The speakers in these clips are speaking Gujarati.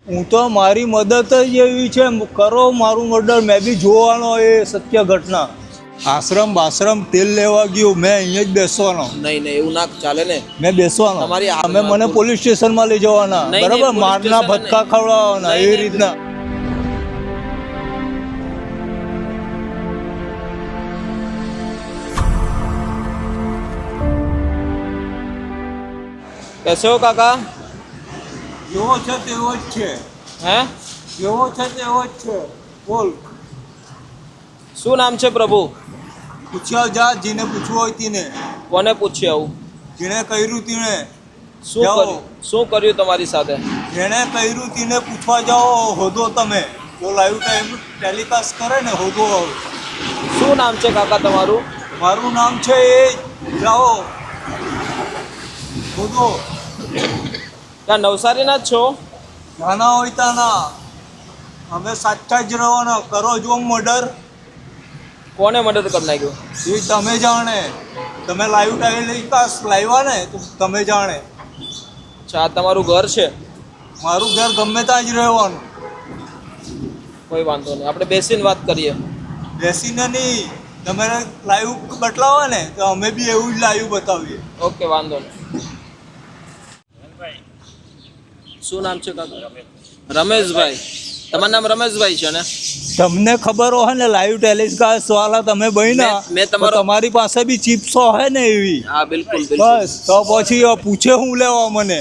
હું તો મારી મદદ જ એવી છે, કરો મારું મર્ડર. મેં બી જોવાનો એ સત્ય ઘટના. આશ્રમ બાશ્રમ તેલ લેવા ગયો, મેં અહીંયા જ બેસવાનો. નહીં એવું ના ચાલે ને. મેં બેસવાનો. અમે મને પોલીસ સ્ટેશનમાં લઈ જવાના, બરાબર? મારના ભટકા ખવડાવવાના, એ રીતના. कैसे हो काका? જેવો છે તેવો જ છે. હે? જેવો છે તેવો જ છે. બોલ. શું નામ છે પ્રભુ? પૂછ્યા જા, જેને પૂછવું હોય તેને. કોને પૂછ્યું આવું? જેને કર્યું તેને. શું કર્યું તમારી સાથે? જેને કર્યું તેને પૂછવા જાઓ. હોદો તમે જો લાઈવ ટાઈમ ટેલિકાસ્ટ કરે ને, હોદો. શું નામ છે કાકા તમારું? મારું નામ છે એ. જાઓ હોદો. ત્યાં નવસારીના જ છો? નાના હોય તાના. અમે સાચા જ રહેવાના. કરો જો મર્ડર. કોને મદદ કરી નાખ્યું? એ તમે જાણે. તમે લાઈવ ટેલિકાસ્ટ લાવ્યા ને, તો તમે જાણે. અચ્છા, આ તમારું ઘર છે? મારું ઘર ગમે ત્યાં જ રહેવાનું. કોઈ વાંધો નહીં, આપણે બેસીને વાત કરીએ. બેસીને નહીં, તમે લાઈવ બતાવો ને, તો અમે બી એવું જ લાઈવ બતાવીએ. ઓકે, વાંધો નહીં. શું નામ છે કાકા? રમેશભાઈ. તમારું નામ રમેશભાઈ છે ને? તમને ખબર હોય ને, લાઈવ ટેલિકાસ્ટ વાળા તમે બન્યા. મેં તમારી પાસે બી ચિપ્સો હોય ને એવી. હા, બિલકુલ. બસ તો પછી પૂછે હું લેવા મને.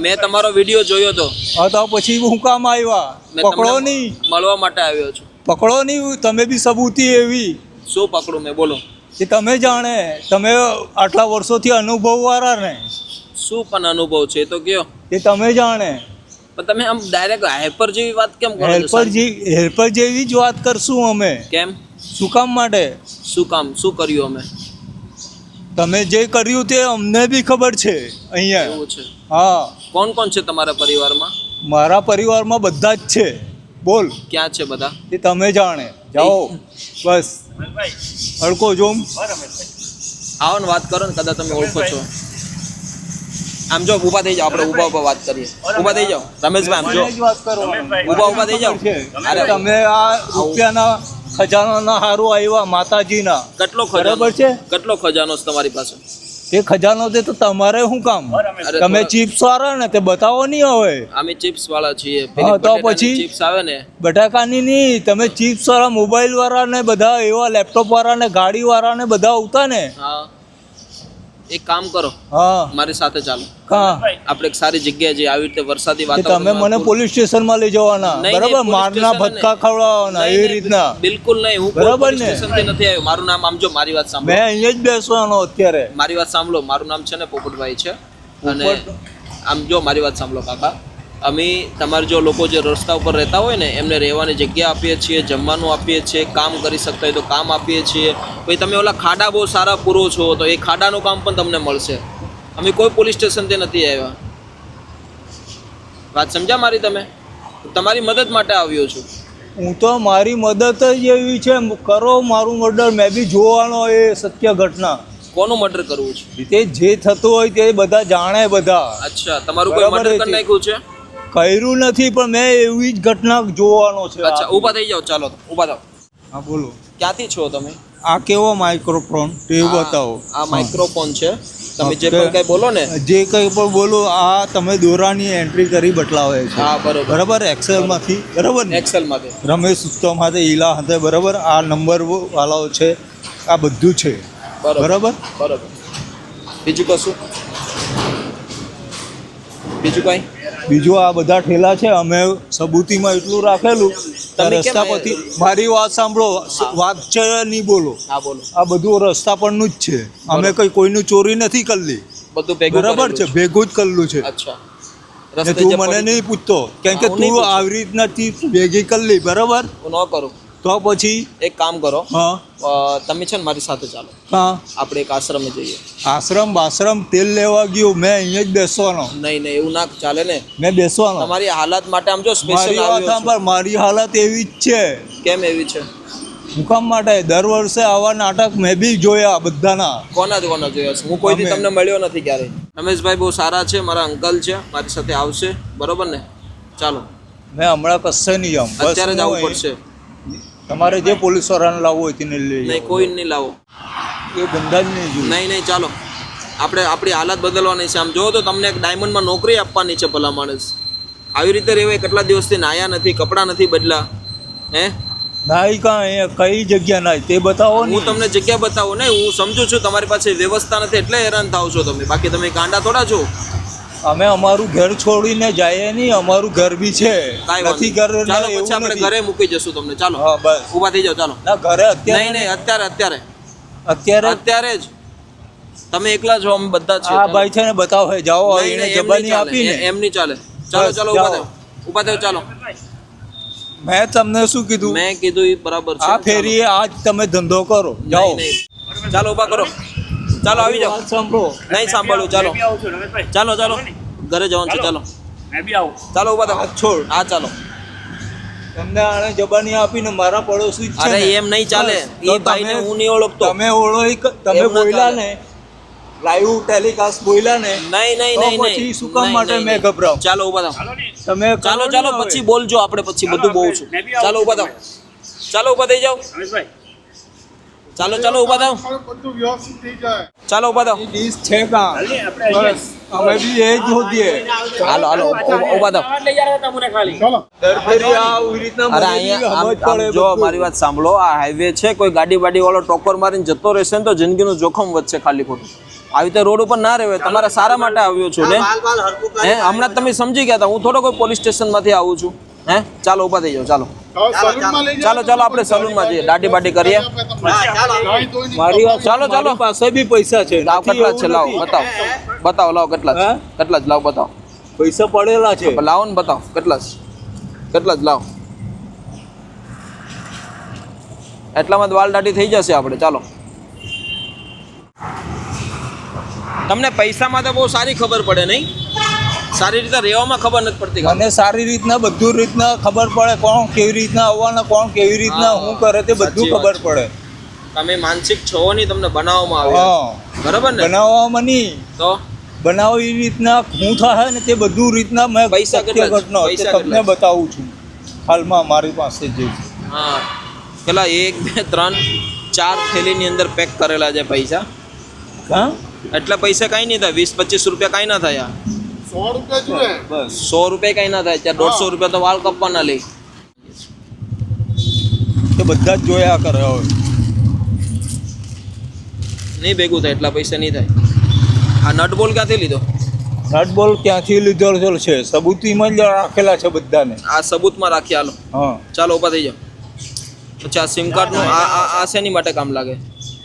મેં તમારો વિડીયો જોયો તો. હા, તો પછી હું કામ આવ્યા? પકડો નહીં. મળવા માટે આવ્યો છું. પકડો નહીં. તમે બી સબૂતી એવી. શું પકડું મેં? બોલો. એ તમે જાણે. તમે આટલા વર્ષોથી અનુભવ વાળા ને. શું પણ અનુભવ છે તો કયો. એ તમે જાણે. પણ તમે આમ ડાયરેક્ટ હેલ્પર જેવી વાત કેમ કરો છો? હેલ્પર જેવી જ વાત કરશું અમે. કેમ? શું કામ માટે? શું કામ? શું કર્યું અમે? તમે જે કર્યું તે અમને બી ખબર છે અહીંયા. એવું છે? હા. કોણ કોણ છે તમારા પરિવારમાં? મારા પરિવારમાં બધા જ છે. બોલ. ક્યાં છે બધા? એ તમે જાણે. જાઓ બસ. હડકો જોમ. આવો ને વાત કરો ને, કદાચ તમે ઓળખો છો. આમ જો ઊભા થઈ જાઓ, આપણે ઊભા વાત કરીએ. ઊભા થઈ જાઓ રમેશભાઈ. આમ જો ઊભા થઈ જાઓ. અરે તમે આ રૂપિયાના ખજાનાના હારું આવ્યા માતાજીના. કેટલો ખજાનો છે? કેટલો ખજાનો છે તમારી પાસે? એ ખજાનો દે તો તમારે શું કામ? તમે ચિપ્સ વાળા ને, તે બતાવો નહીં હવે. અમે ચિપ્સ વાળા છીએ. તો પછી ચિપ્સ આવે ને, બટાકાની નહીં. તમે ચિપ્સ વાળા, મોબાઈલ વાળા ને બધા એવા, લેપટોપ વાળા ને, ગાડી વાળા ને બધા આવતા ને. હા, એક કામ કરો. હા, મારી સાથે ચાલો. હા, આપણે એક સારી જગ્યાએ જઈએ. આવી રીતે વરસાદી વાતાવરણ. તમે મને પોલીસ સ્ટેશનમાં લઈ જવાના, બરાબર? મારના ભટકા ખવડાવવાના, એ રીતના. બિલકુલ નહીં. હું બરાબર ને? સ્ટેશનથી નથી આવ્યો. મારું નામ આમ જો, મારી વાત સાંભળો. મેં અહીંયા જ બેસવાનો અત્યારે. મારી વાત સાંભળો. મારું નામ છે ને પોપટભાઈ છે. અને આમ જો, મારી વાત સાંભળો કાકા. અમે તમારે જો લોકો જે રસ્તા ઉપર રહેતા હોય ને, એમને રહેવાની જગ્યા આપીએ છીએ, જમવાનું આપીએ છીએ, કામ કરી શકતા હોય તો કામ આપીએ છીએ. પછી તમે ઓલા ખાડા બહુ સારા પૂરો છો, તો એ ખાડાનું કામ પણ તમને મળશે. અમે કોઈ પોલીસ સ્ટેશનથી નથી આવ્યા. વાત સમજ્યા મારી તમે? તમારી મદદ માટે આવ્યો છું. હું તો મારી મદદ જ એવી છે, કરો મારું મર્ડર. મેં બી જોવાનો એ સત્ય ઘટના. કોનું મર્ડર કરવું છે? તે જે થતું હોય તે બધા જાણે બધા. અચ્છા, તમારું કોઈ મર્ડર કરી નાખ્યું છે? કર્યું નથી, પણ મેં એવી જ ઘટના જોવાનો છે. અચ્છા, ઊભા થઈ જાઓ. ચાલો ઊભા થાઓ. હા, બોલો. ક્યાંથી છો તમે? આ કેવો માઇક્રોફોન તે બતાવો. આ માઇક્રોફોન છે. તમે જે પણ કઈ બોલો ને, જે કંઈ પણ બોલો. આ તમે દોરાની એન્ટ્રી કરી બદલાવે છે. હા, બરોબર. બરાબર. એક્સેલમાંથી, બરાબર ને? એક્સેલમાંથી રમેશ ઉત્તમમાંથી ઈલા હતા, બરાબર. આ નંબર વાળાઓ છે. આ બધું છે. બરાબર. બરાબર. બીજું કશું? બીજું કઈ? બીજું આ બધા ઠેલા છે. અમે સબૂતીમાં એટલું રાખેલું. રસ્તા પરથી મારી વાત સાંભળો. વાત છે નહીં બોલો. હા, બોલો. આ બધું રસ્તા પરનું જ છે. અમે કોઈનું ચોરી નથી કરેલી. બધું ભેગું બરાબર છે. ભેગું જ કરેલું છે. અચ્છા. તું મને નહીં પૂછતો, કેમ કે તું આવી રીતના ભેગી કરેલી. બરાબર. હું ન કરું તો પછી એક કામ કરો. હા, તમે છે ને મારી સાથે ચાલો. હા, આપણે એક આશ્રમે જઈએ. આશ્રમ બાશ્રમ તેલ લેવા ગયો, મેં અહીંયા જ બેસવાનો. નહીં એવું ના ચાલે ને. મેં બેસવાનો. તમારી હાલત માટે આમ જો સ્પેશિયલ આવ્યો છું. મારી હાલત એવી જ છે. કેમ એવી છે? મુકામ માટે દર વર્ષે આવા નાટક મેં બી જોયા બધાના. કોના જોયા છે? હું કોઈથી તમને મળ્યો નથી ક્યારેય. રમેશભાઈ બહુ સારા છે, મારા અંકલ છે, મારી સાથે આવશે. બરોબર ને? ચાલો. મેં હમણાં કશે નહીં જાઉં. બસ અત્યારે હું જવું અહીં- પડશે. તમારે જે પોલીસ વાળાને લાવવું હોય તેને લઈ નહીં, કોઈ નહીં લાવો. એ બંધા જ નહીં જોયું. નહીં, ચાલો આપણે આપણી હાલત બદલવાની છે. આમ જો તો તમને એક ડાયમંડમાં નોકરી આપવાની છે. ભલા માણસ આવી રીતે રહેવાય. કેટલા દિવસથી નાયા નથી, કપડાં નથી બદલા. હે નાઈ કાં કઈ જગ્યા નાય તે બતાવો ને. હું તમને જગ્યા બતાવું ને. હું સમજુ છું તમારી પાસે વ્યવસ્થા નથી એટલે હેરાન થાવ છો તમે. બાકી તમે ગાંડા થોડા છો. અમે અમારું ઘર છોડીને જઈએ નહીં. અમારું ઘર બી છે. કાંઈ વાંધો નથી નહીં. ઘર ચાલો એવું પછી આપણે નથી. ઘરે મૂકી જશું તમને. ચાલો હા બસ. ઊભા થઈ જાઓ. ચાલો ના ઘરે અત્યારે નહીં, અત્યારે અત્યારે જ તમે એકલા છો, અમે બધા જ છીએ. આ ભાઈ છે ને બતાવો જાઓ નહીં, એને નહીં, એમ જબાની નહીં ચાલે. આપી ને. એમ નહીં ચાલે. ચાલો બસ, ચાલો ઊભા જાઓ. થાઓ. ઊભા થાઓ. ચાલો મેં તમને શું કીધું? મેં કીધું એ બરાબર છે. આ ફેરી આજ તમે ધંધો કરો. જાઓ. નહીં, નહીં. ચાલો ઊભા કરો. ચાલો આવી જાઓ. વાત સાંભળો. નહીં સાંભળ્યું. ચાલો ચાલો ઘરે જવાનું છે. ચાલો ચાલો ઊભા થાઓ. હાથ છોડ. હા ચાલો. તમને આને જબાની આપીને મારા પડોશી જ છે અરે ને. એમ નહીં ચાલે. બસ, તો એ ભાઈને તમે- હું નહીં ઓળખતો. તમે તમે એમ ના બોલ્યા ચાલે. ને લાઈવ ટેલિકાસ્ટ બોલ્યા ને નહીં નહીં તો નહીં પછી નહીં. શું કામ નહીં, માટે નહીં, મેં નહીં. ગભરાઉં? ચાલો ઊભા થાઓ. તમે ચાલો કરો ચાલો ને હવે. પછી બોલજો. આપણે પછી બધું બોલ છું. ચાલો ઊભા થાઓ. ચાલો ઊભા થઈ જાઓ. ચાલો ઊભા થાઓ. ચાલો ઊભા થાઓ. ડીશ છે કાં? બસ અમે બી એ જ હોતીએ. હાલો ઊભા થાઓ. દર ફેરી આ આવી રીતના અરે મને બી અહીંયા સમજ આમ પડે જો બધું. મારી વાત સાંભળો. આ હાઈવે છે. કોઈ ગાડી બાડી વાળો ટોકર મારીને જતો રહેશે ને તો જિંદગીનું જોખમ વધશે ખાલી ખોટું. આવી રીતે રોડ ઉપર ના રહેવાય. તમારા સારા માટે આવ્યો છું ને. હે હમણાં જ તમે સમજી ગયા હતા. હું થોડો કોઈ પોલીસ સ્ટેશનમાંથી આવું છું. હે ચાલો ઊભા થઈ જાઓ. ચાલો ચાલો આપણે સલૂનમાં જઈએ. દાઢી બાટી કરીએ. મારી વાત ચાલો, ચાલો. મારી પાસે બી પૈસા છે. લાવ નથી કેટલા જ છે? એવું લાવો નથી. બતાવો લાવો કેટલા હે? કેટલા જ લાવો બતાવો. પૈસા પડેલા છે. લાવો ને બતાવો કેટલા જ લાવો. એટલામાં જ વાલ દાઢી થઈ જશે આપણે. ચાલો તમને પૈસામાં તો બહુ સારી ખબર પડે નહીં? સારી રીતે રહેવામાં ખબર નથી પડતી. મને સારી રીતના બધું રીતના ખબર પડે. કોણ કેવી રીતના આવવાના, કોણ કેવી રીતના હા, શું કરે તે બધું સાચી વાત ખબર પડે. તમે માનસિક છો નહીં, તમને બનાવવામાં આવે. હા બરાબર ને? બનાવવામાં નહીં, તો બનાવો એ રીતના શું થાય ને તે બધું રીતના મેં પૈસા સત્ય કેટલા છે? ઘટના તે પૈસા તમને કેટલા છે? બતાવું છું. હાલમાં મારી પાસે જે છે. હા પેલા 1 2 3 4 થેલીની અંદર પેક કરેલા છે પૈસા. હા એટલે પૈસા કાંઈ નહીં થાય. 20-25 રૂપિયા કાંઈ ના થાય. બસ 100 રૂપિયા કાંઈ ના થાય. ત્યાં 150 રૂપિયા તો વાળ કપવાના લે. તો બધા જ જોયા કરે હવે. નહીં ભેગું થાય. એટલા પૈસા નહીં થાય. આ નટ બોલ ક્યાંથી લીધો? નટ બોલ ક્યાંથી લીધો છે? સબૂતીમાં જ રાખેલા છે બધાને. આ સબૂતમાં રાખી. હાલો હા ચાલો ઊભા થઈ જાઓ. પછી આ સિમ કાર્ડનું આ શેની માટે કામ લાગે?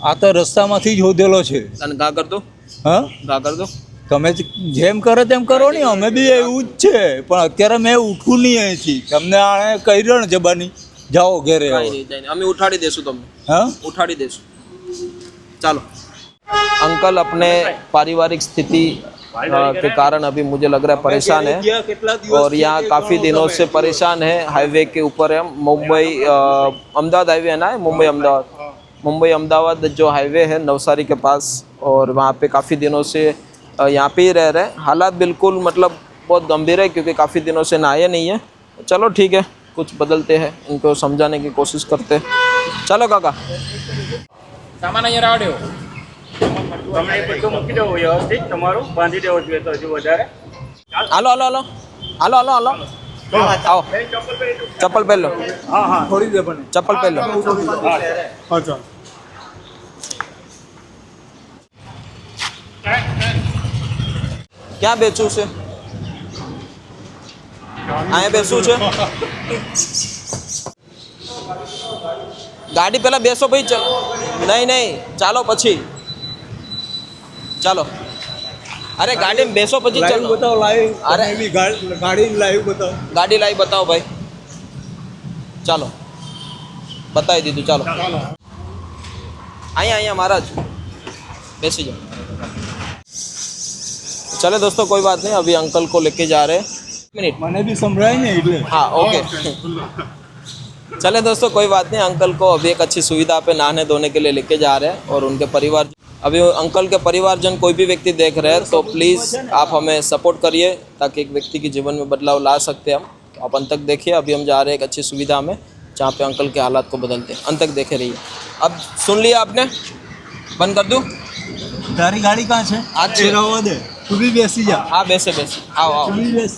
આ તો રસ્તામાંથી જ હોદેલો છે. અને ઘા કરતો હા ઘા કરતો. તમે જેમ કરે તેમ કરો ને. અમે બી એવું જ છે. પણ અત્યારે મેં ઉઠવું નહીં અહીંથી. તમને આણે કહી ને જબાની જાઓ ઘેરે. કાંઈ નહીં જાય. અમે ઉઠાડી દેશું તમને. हाँ उठाड़ी देसु. चलो अंकल अपने पारिवारिक स्थिति के कारण अभी मुझे लग रहा है परेशान है और यहाँ काफ़ी दिनों से परेशान है. हाईवे के ऊपर है मुंबई अहमदाबाद हाईवे है ना. मुंबई अहमदाबाद जो हाईवे है नवसारी के पास. और वहाँ पे काफ़ी दिनों से यहाँ पे ही रह रहे हैं. हालात बिल्कुल मतलब बहुत गंभीर है क्योंकि काफ़ी दिनों से नहाए नहीं है. चलो ठीक है कुछ बदलते हैं. इनको समझाने की कोशिश करते हैं. चलो काका સામાન અહીંયા રાવડ્યો તમે એ બધું મૂકી દેવો વ્યવસ્થિત તમારું બાંધી દેવો જોઈએ તો હજુ વધારે હાલો હાલો હાલો હાલો હાલો હાલો आओ चप्पल पहन लो. હા હા थोड़ी देर बने. चप्पल पहन लो. अच्छा ક્યાં બેચું છે? અહીંયા બેસવું છે? ગાડી પહેલા બેસો ભાઈ. નહીં ચાલો પછી. ચાલો અરે ગાડીમાં બેસો પછી लाइव ચાલો. बताओ लाइव. अरे। अरे भी गाड़ी लाइव बताओ. ગાડી લાવી બતાવો ભાઈ. ચાલો બતાવી દીધું. ચાલો અહીંયા महाराज बैसी जाओ. चले दोस्तों कोई बात नहीं. अभी अंकल को लेके जा रहे हैं. मिनट. मैंने भी समझाई नहीं એટલે. हाँ ओके. चले दोस्तों कोई बात नहीं. अंकल को अभी एक अच्छी सुविधा पे नहाने धोने के लिए लेके जा रहे हैं और उनके परिवार अभी अंकल के परिवारजन कोई भी व्यक्ति देख रहे हैं तो प्लीज़ आप हमें सपोर्ट करिए ताकि एक व्यक्ति के जीवन में बदलाव ला सकते हैं हम. तो आप अंत तक देखिए। अभी हम जा रहे हैं एक अच्छी सुविधा में जहाँ पे अंकल के हालात को बदलते हैं। अंत तक देखे रहिए। अब सुन लिया आपने, बंद कर दूँ? તારી ગાડી કાં છે? આ જ છે. રહેવા દે, તું બી બેસી જા. हाँ બેસે બેસે, आओ आओ. તું બી બેસ.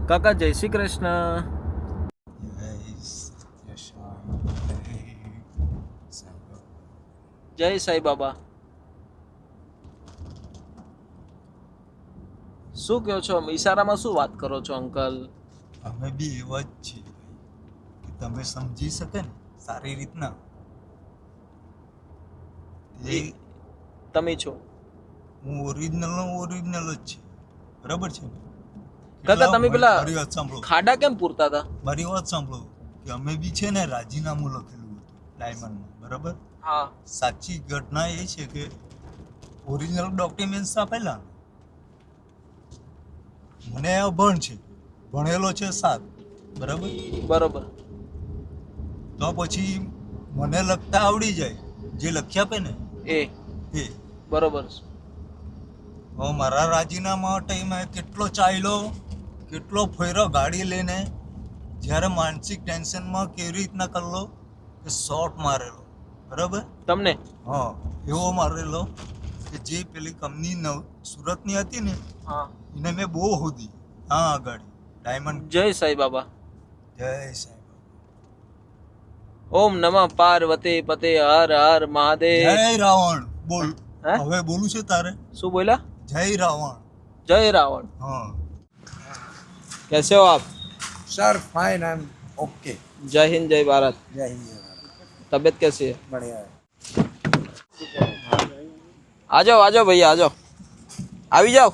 કાકા જય શ્રી કૃષ્ણ. જય સાઈ બાબા. શું કહો છો? ઈશારામાં શું વાત કરો છો અંકલ? અમે બી એવા જ છીએ કે તમે સમજી શકે ને સારી રીતના. એ તમે છો હું ઓરિજિનલ જ છે, બરાબર છે ને? કાકા તમે પેલા મારી વાત સાંભળો, ખાડા કેમ પૂરતા હતા? મારી વાત સાંભળો કે અમે બી છે ને રાજીનામું લખેલું હતું ડાયમંડમાં, બરાબર? હા સાચી ઘટના એ છે કે ઓરિજિનલ ડોક્યુમેન્ટ્સ આપેલા. મને અભણ છે, ભણેલો છે 7, બરાબર? બરોબર. તો પછી મને લખતા આવડી જાય, જે લખી આપે ને એ એ. બરોબર. હવે મારા રાજીનામા ટાઈમે કેટલો ચાલ્યો, કેટલો ફર્યો ગાડી લઈને. જ્યારે માનસિક ટેન્શનમાં કેવી રીતના કરલો કે શોર્ટ મારેલો, બરાબર? તમને? હા, એવો મારેલો કે જે પેલી કંપની સુરતની હતી ને હા. એને મેં બહુ હોદી. હા, આગળ ડાયમંડ. જય સાઈ બાબા. જય સાહેબ. ઓમ નમઃ પાર્વતી પતે હર હર મહાદેવ. જય રાવણ. બોલ. હે? હવે બોલું છે તારે? શું બોલ્યા? જય રાવણ. જય રાવણ. હા. कैसे हो आप? Sir fine I am okay. जय हिंद जय भारत. जय हिंद जय भारत. तबीयत कैसी है? बढ़िया है. आ जाओ भैया आ जाओ. આવી જાઓ.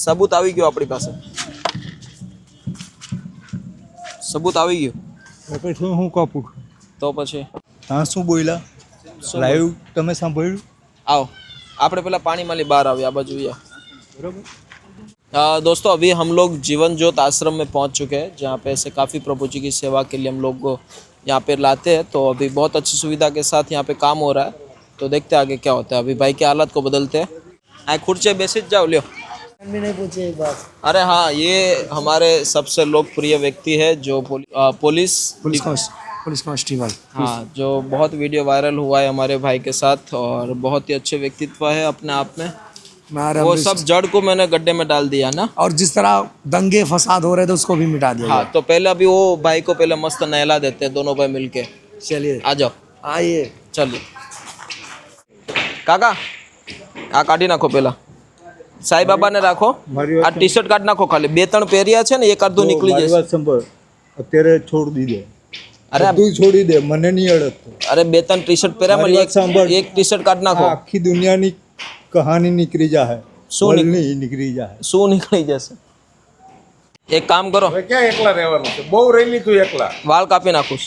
સબૂત આવી ગયો આપણી પાસે. સબૂત આવી ગયું પછી હું કાપું તો પછી હા શું બોલ્યા? લાઈવ તમે સાંભળ્યું? आओ આપણે પેલા પાણીમાંથી બહાર આવ્યા આ બાજુ આવ્યા. બરાબર. दोस्तों अभी हम लोग जीवन ज्योत आश्रम में पहुंच चुके हैं जहाँ पे ऐसे काफ़ी प्रभु जी की सेवा के लिए हम लोग को यहाँ पे लाते हैं. तो अभी बहुत अच्छी सुविधा के साथ यहाँ पे काम हो रहा है. तो देखते हैं आगे क्या होता है. अभी भाई की हालत को बदलते हैं. आए खुर्चे बेसिस जाओ लियो. भी नहीं पूछे एक बात. अरे हाँ ये हमारे सबसे लोकप्रिय व्यक्ति है जो पुलिस कांस्टेबल. हाँ जो बहुत वीडियो वायरल हुआ है हमारे भाई के साथ और बहुत ही अच्छे व्यक्तित्व है अपने आप में. वो सब जड़ को मैंने गड्ढे में डाल दिया ना. और जिस तरह दंगे फसाद हो रहे थे उसको भी मिटा दिया. हाँ तो पहले अभी वो भाई को पहले मस्त नहला देते हैं दोनों भाई मिलके. चलिए आ जाओ. आइए. चलिए કાકા આ કાઢી નાખો પેલા. સાઈ બાબાને રાખો. આ ટી શર્ટ કાઢી નાખો ખાલી. 2-3 પહેર્યા છે ને એક અડધું નીકળી જશે. સાંભળ, અત્યારે છોડી દીધે. અરે તું છોડી દે, મને નહીં અડકતો. અરે 2-3 ટી શર્ટ પહેર્યા મારી વાત સાંભળ. એક ટી શર્ટ કાઢી નાખો. આખી દુનિયાની કહાની નીકળી જાય. શું નહીં નીકળી જાય. શું નીકળી જશે? એક કામ કરો હવે ક્યાં એકલા રહેવાનું છે? બહુ રહી લીધું એકલા. વાળ કાપી નાખું.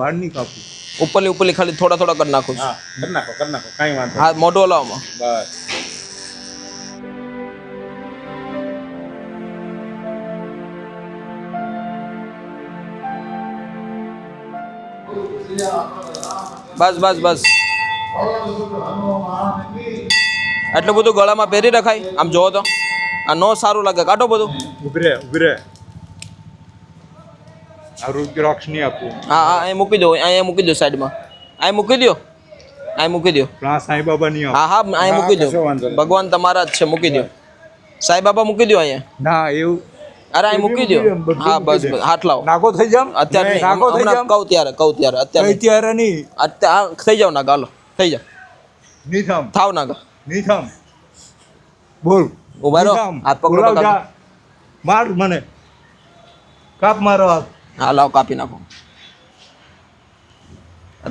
વાળ નહીં કાપું. ઉપરલી ખાલી થોડા થોડા કરી નાખું. હા કરી નાખો કાંઈ વાંધો હા મોઢું હલાવમાં. બસ. બસ બસ બસ એટલું બધું ગળામાં પહેરી રખાય? આમ જોવો તો આ નો સારું લાગે. કાઢો બધું. ઉભી રહે. આ રુદ્રાક્ષ નહીં આપવું. હા હા અહીં મૂકી દો. અહીંયા મૂકી દો સાઈડમાં. અહીં મૂકી દો. અહીં મૂકી દો. પણ આ સાંઈ બાબા નહીં આપવું. હા હા અહીં મૂકી દો. કશો વાંધો નહીં. ભગવાન તમારા જ છે. મૂકી દો. સાઈ બાબા મૂકી દો અહીંયા. ના એવું અરે અહીં મૂકી દો. હા બસ બસ હાથ લાવો. નાગો થઈ જામ. અત્યારે નહીં. નાગો થઈ હમણાં જામ. કહું ત્યારે અત્યારે નહીં. ત્યારે નહીં. અત્યારે થઈ જાવ નાગા. હાલો થઈ જાવ. નહીં થામ. થાવ નાગા. નહીં થામ. બોલ. ઉભા રહો. નહીં થામ. હાથ પકડો તો બોલાવ કાપો. જા. માર મને. કાપ મારો હાથ. હા લાવ કાપી નાખો.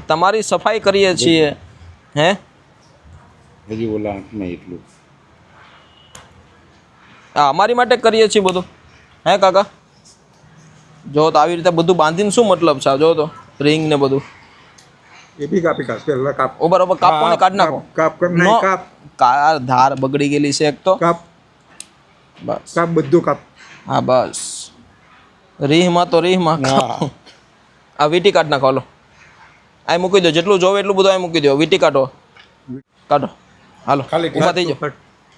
તમારી સફાઈ કરીએ છીએ. હે હજી ઓલા નહીં એટલું. હા અમારી માટે કરીએ છીએ બધું. હે કાકા જો તો આવી રીતે બધું બાંધીને શું મતલબ છે? જો તો રિંગ ને બધું. એ બી કાપી કાઢ પેલા કાપ. ઉભા રહો. કાપોને કાઢ નાખો. કાપ કર નો, નહીં કાપ. ધાર બગડી ગયેલી છે એક તો. કાપ બસ કાપ બધું કાપ. હા બસ રીહમાં તો રીહમાં. આ વીટી કાઢ નાખો. હાલો આ મૂકી દો. જેટલું જોવે એટલું બધું આ મૂકી દો. વીટી કાઢો. કાઢો. હાલો ખાલી ઊભા થઈ જાઓ.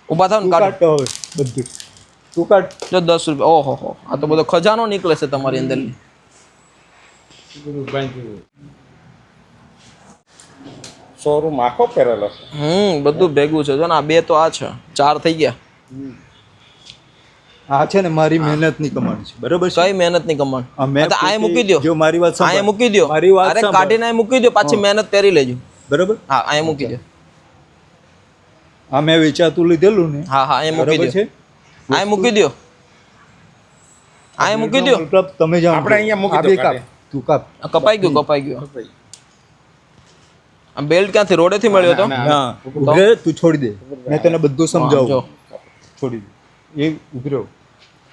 ઊભા થાવ ને કાઢો. કાઢતો હવે બધું. તું કાઢ. જો 10 રૂપિયા. ઓહો હો, આ તો બધો ખજાનો નીકળે છે તમારી અંદર. શોરૂમ આખો પહેરેલો. બધું ભેગું છે. જો ને આ 2 તો આ છે, 4 થઈ ગયા. આ છે ને મારી મહેનતની કમાણી છે, બરોબર છે? કઈ મહેનત ની કમાણ? આ મેં આ મૂકી દો, જો મારી વાત આ સાંભળ. મૂકી દો. મારી વાત અરે સાંભળ. કાઢીને આ મૂકી દો, પાછી મહેનત કરી લેજો. બરોબર. હા, આ મૂકી દો. આ મેં વેચાતું લીધેલું ને, હા હા, એ મૂકી બરોબર દો. છે? આ મૂકી દો. આ મૂકી દો. મતલબ તમે જાણો આપણે અહીંયા મૂકી આ દો બે કાપ. કાઢે. તું કાપ. આ કપાઈ ગયું, કપાઈ ગયું. આ બેલ્ટ ક્યાંથી રોડેથી મળ્યો હતો? ના ઉભરે, તું છોડી દે, મેં તને બધું જો સમજાવું. छोड़ दीजिए, ये उभरे हो।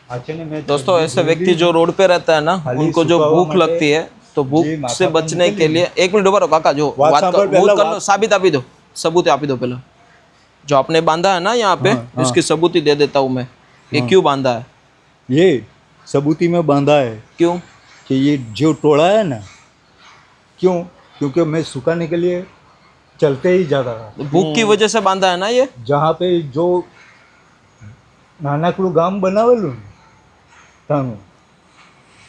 अच्छा ने मैं दोस्तों, ऐसे व्यक्ति जो रोड पे रहता है ना, उनको जो भूख लगती है, तो भूख से बचने के लिए 1 मिनट उभा रहो काका, जो बात कर लो, साबित आपी दो, सबूत आपी दो पहले। जो आपने बांधा है ना यहाँ पे, इसकी सबूती दे देता हूँ मैं। ये क्यों बांधा है? ये सबूती में बांधा है क्यों? कि ये जो टोला है ना, क्यों? क्योंकि मैं सुखाने के लिए चलते ही जाता था। भूख की वजह से बांधा है ना ये? जहाँ पे जो નાનકડું ગામ બનાવેલું ને તાનું,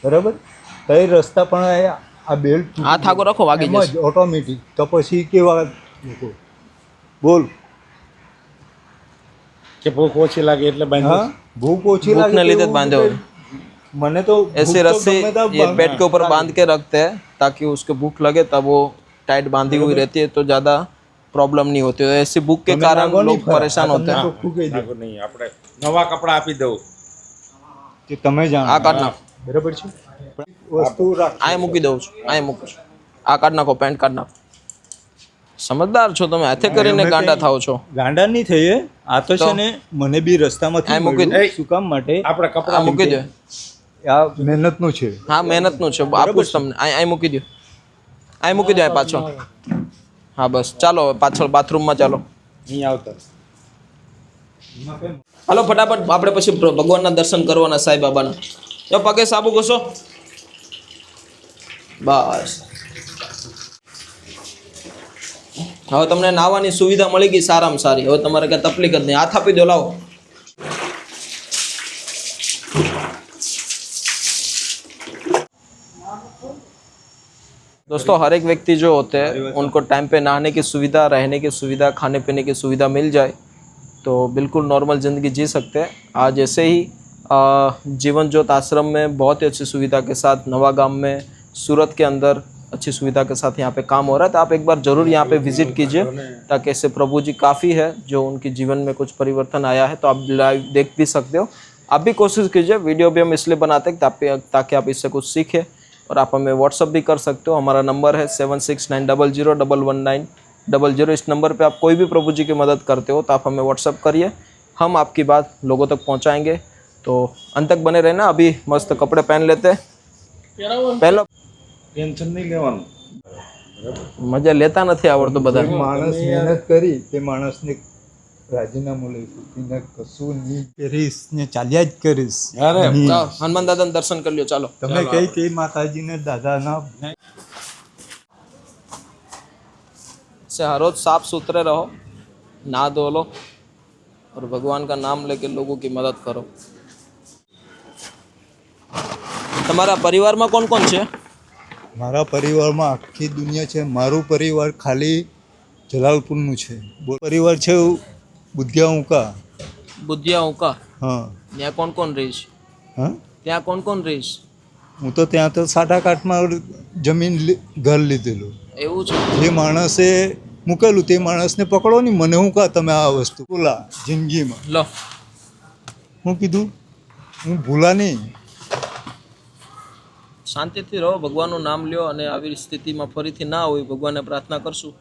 બરાબર, તો એ રસ્તા પણ આ બેલ્ટ હાથ આગો રાખો, વાગી જશે. ઓટોમેટિક. તો પછી કેવા લોકો બોલ કે ભૂખ ઓછી લાગે એટલે બાંધ્યું. હા, ભૂખ ઓછી લાગે भूख ने તો लिए એવું बांधे हुए। મને તો ऐसे ભૂખ તો रस्सी ગમે ત્યાં ये બાંધ- पेट के ऊपर बांध के रखते हैं ताकि उसको भूख लगे तब वो टाइट बांधी हुई रहती है, तो ज़्यादा प्रॉब्लम नहीं होती है। ऐसी भूख के તમે कारण નાગો નહીં लोग ફરા. परेशान આ होते તમને हैं। ચોખ્ખું કહી દઉં નાગો નહીં, આપણે નવા કપડાં આપી દઉં. કે તમે જાણો. આ કાઢ નાખો, બરાબર છે? વસ્તુ રાખ. આ મૂકી દઉં છું, આ મૂકું છું. આ કાઢ નાખો, પેન્ટ કાઢ નાખો. સમજદાર છો તમે, હાથે કરીને અમે ગાંડા કંઈ થાવ છો. ગાંડા નહીં થઈએ. આ તો છે ને મને બી રસ્તામાંથી આ મૂકી મળ્યું. દે. શું કામ માટે? આપણે આ કપડાં મૂકી દો. આ મહેનતનું છે. હા, મહેનતનું છે, આપું જ તમને. આ મૂકી દો, આ મૂકી દો, આ પાછળ. હા બસ, ચાલો હવે પાછળ બાથરૂમમાં ચાલો. અહીંયા આવતા. હાલો ફટાફટ, આપણે પછી ભગવાનના દર્શન કરવાના, સાંઈ બાબાના. જો પગે સાબુ ઘસો, બસ. હવે તમને નાહવાની સુવિધા મળી ગઈ સારામાં સારી. હવે તમારે કઈ તકલીફ જ નહીં. હાથ આપી દો, લાવો. दोस्तों, हर एक व्यक्ति जो होते हैं उनको टाइम पे नहाने की सुविधा, रहने की सुविधा, खाने पीने की सुविधा मिल जाए तो बिल्कुल नॉर्मल ज़िंदगी जी सकते हैं। आज ऐसे ही जीवन ज्योत आश्रम में बहुत ही अच्छी सुविधा के साथ नवागाम में, सूरत के अंदर अच्छी सुविधा के साथ यहाँ पे काम हो रहा है। तो आप एक बार ज़रूर यहाँ पे विज़िट कीजिए, ताकि ऐसे प्रभु जी काफ़ी है जो उनके जीवन में कुछ परिवर्तन आया है। तो आप लाइव देख भी सकते हो। आप भी कोशिश कीजिए। वीडियो भी हम इसलिए बनाते हैं ताकि आप इससे कुछ सीखें। और आप हमें व्हाट्सअप भी कर सकते हो। हमारा नंबर है 7690011900। इस नंबर पे आप कोई भी प्रभु जी की मदद करते हो तो आप हमें व्हाट्सअप करिए, हम आपकी बात लोगों तक पहुंचाएंगे। तो अंत तक बने रहना। अभी मस्त कपड़े पहन लेते हैं। पहलो ટેન્શન નહીં લેવાનું. મજા લેતા નથી આવડતું બધા. માણસ મહેનત કરી તે માણસને રાજીનામું લઈશું. એને કશું નહીં કરીશ ને ચાલ્યા જ કરીશ. અરે નહીં. ચાલો, હનુમાન દાદાનું દર્શન કરી લ્યો. ચાલો. તમે કઈ કઈ માતાજીને દાદાના से हर रोज साफ सुथरे रहो, नहा धो लो और भगवान का नाम लेके लोगों की मदद करो। તમારા પરિવારમાં કોણ કોણ છે? મારા પરિવારમાં આખી દુનિયા છે. મારું પરિવાર ખાલી જલાલપુરનું છે. પરિવાર છે બુધિયા ઉકા. બુધિયા ઉકા. હા ત્યાં કોણ કોણ રહીશ? હા, ત્યાં કોણ કોણ રહીશ? હું તો ત્યાં તો સાટાકાઠમાં જમીન ઘર લીધેલું. એવું છે? જે માણસે મૂકેલું તે માણસને પકડો નહીં. મને શું કહા તમે આ વસ્તુ ભૂલા જિંદગીમાં. લો, હું કીધું હું ભૂલા નહીં. શાંતિથી રહો, ભગવાનનું નામ લ્યો અને આવી સ્થિતિમાં ફરીથી ના હોય ભગવાનને પ્રાર્થના કરશું.